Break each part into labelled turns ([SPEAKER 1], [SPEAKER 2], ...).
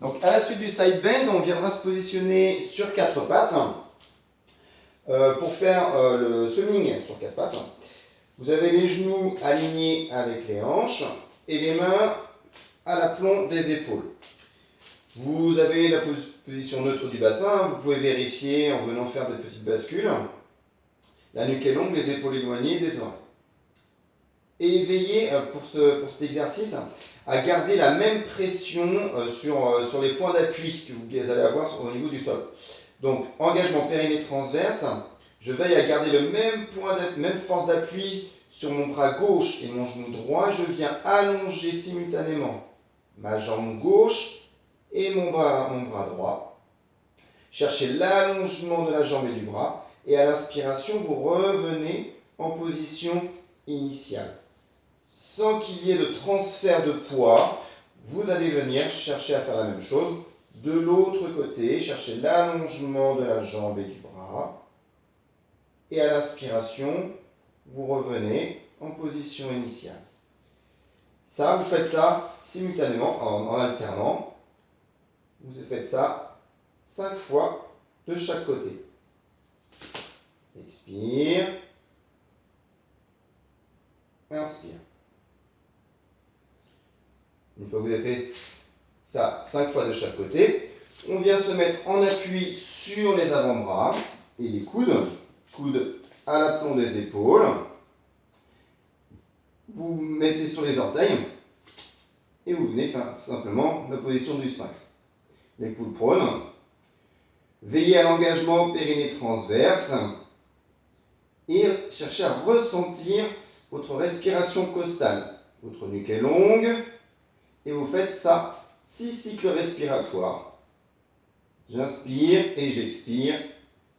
[SPEAKER 1] Donc à la suite du side bend, on viendra se positionner sur quatre pattes pour faire le swimming sur quatre pattes. Vous avez les genoux alignés avec les hanches et les mains à l'aplomb des épaules. Vous avez la position neutre du bassin, vous pouvez vérifier en venant faire des petites bascules. La nuque est longue, les épaules éloignées des oreilles. Et veillez pour cet exercice à garder la même pression sur les points d'appui que vous allez avoir au niveau du sol. Donc engagement périnée transverse, je veille à garder le même force d'appui sur mon bras gauche et mon genou droit. Je viens allonger simultanément ma jambe gauche et mon bras droit. Cherchez l'allongement de la jambe et du bras. Et à l'inspiration, vous revenez en position initiale. Sans qu'il y ait de transfert de poids, vous allez venir chercher à faire la même chose de l'autre côté. Cherchez l'allongement de la jambe et du bras. Et à l'inspiration, vous revenez en position initiale. Ça, vous faites ça simultanément en alternant. Vous faites ça 5 fois de chaque côté. Expire. Inspire. Une fois que vous avez fait ça 5 fois de chaque côté, on vient se mettre en appui sur les avant-bras et les coudes à l'aplomb des épaules. Vous mettez sur les orteils et vous venez faire simplement la position du sphinx. Les poules prônes. Veillez à l'engagement périnée transverse et cherchez à ressentir votre respiration costale. Votre nuque est longue et vous faites ça 6 cycles respiratoires. J'inspire et j'expire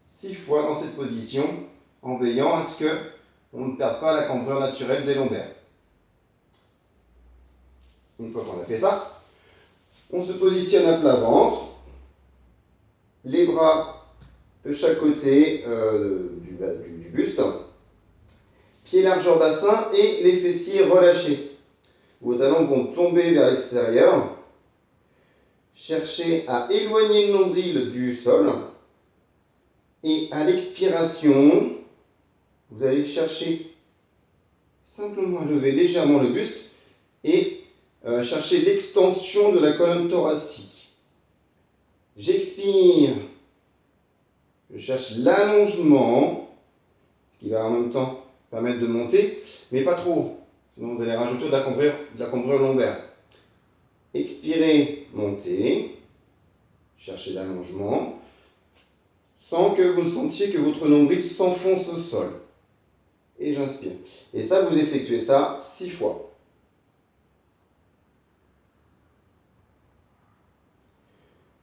[SPEAKER 1] 6 fois dans cette position en veillant à ce qu'on ne perde pas la cambrure naturelle des lombaires. Une fois qu'on a fait ça, on se positionne à plat ventre, les bras de chaque côté du buste, pieds largeur bassin et les fessiers relâchés. Vos talons vont tomber vers l'extérieur. Cherchez à éloigner le nombril du sol. Et à l'expiration, vous allez chercher simplement à lever légèrement le buste et chercher l'extension de la colonne thoracique. J'expire. Je cherche l'allongement, ce qui va en même temps permettre de monter, mais pas trop. Sinon, vous allez rajouter de la cambrure lombaire. Expirez, montez. Cherchez l'allongement. Sans que vous ne sentiez que votre nombril s'enfonce au sol. Et j'inspire. Et ça, vous effectuez ça 6 fois.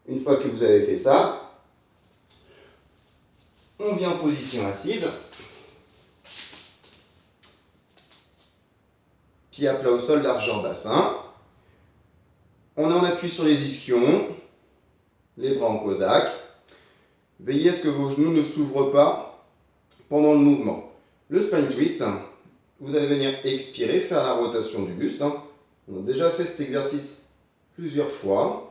[SPEAKER 1] Une fois que vous avez fait ça, on vient en position assise. Pieds à plat au sol, largeur bassin. On est en appui sur les ischions, les bras en cosaque. Veillez à ce que vos genoux ne s'ouvrent pas pendant le mouvement. Le spine twist, vous allez venir expirer, faire la rotation du buste. On a déjà fait cet exercice plusieurs fois.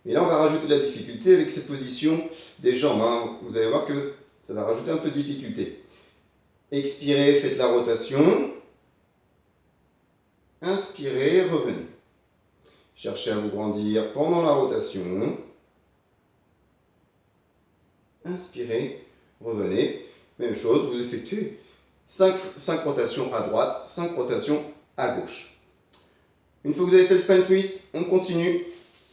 [SPEAKER 1] Mais là, on va rajouter de la difficulté avec cette position des jambes. Vous allez voir que ça va rajouter un peu de difficulté. Expirez, faites la rotation. Inspirez, revenez. Cherchez à vous grandir pendant la rotation. Inspirez, revenez. Même chose, vous effectuez 5 rotations à droite, 5 rotations à gauche. Une fois que vous avez fait le spine twist, on continue.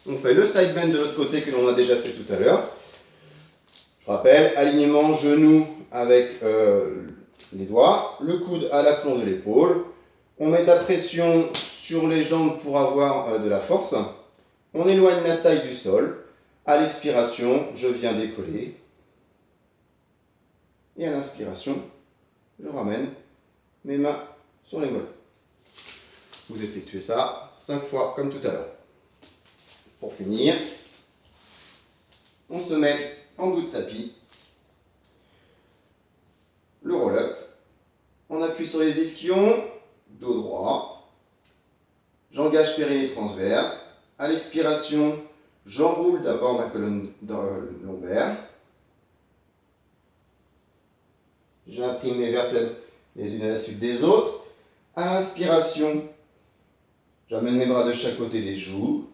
[SPEAKER 1] On fait le side bend de l'autre côté que l'on a déjà fait tout à l'heure. Je rappelle, alignement genou avec les doigts, le coude à l'aplomb de l'épaule. On met de la pression sur les jambes pour avoir de la force. On éloigne la taille du sol. À l'expiration, je viens décoller. Et à l'inspiration, je ramène mes mains sur les mollets. Vous effectuez ça 5 fois comme tout à l'heure. Pour finir, on se met en bout de tapis. Le roll-up. On appuie sur les ischions, dos droit. J'engage périnée transverse. À l'expiration, J'enroule d'abord ma colonne lombaire. J'imprime mes vertèbres les unes à la suite des autres. À l'inspiration, j'amène mes bras de chaque côté des joues.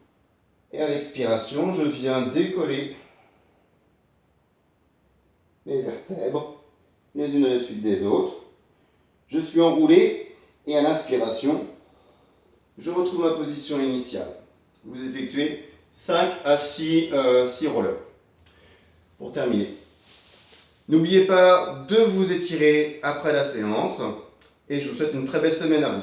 [SPEAKER 1] Et à l'expiration, je viens décoller mes vertèbres les unes à la suite des autres. Je suis enroulé et à l'inspiration, je retrouve ma position initiale. Vous effectuez 5 à 6 rollers. Pour terminer, n'oubliez pas de vous étirer après la séance et je vous souhaite une très belle semaine à vous.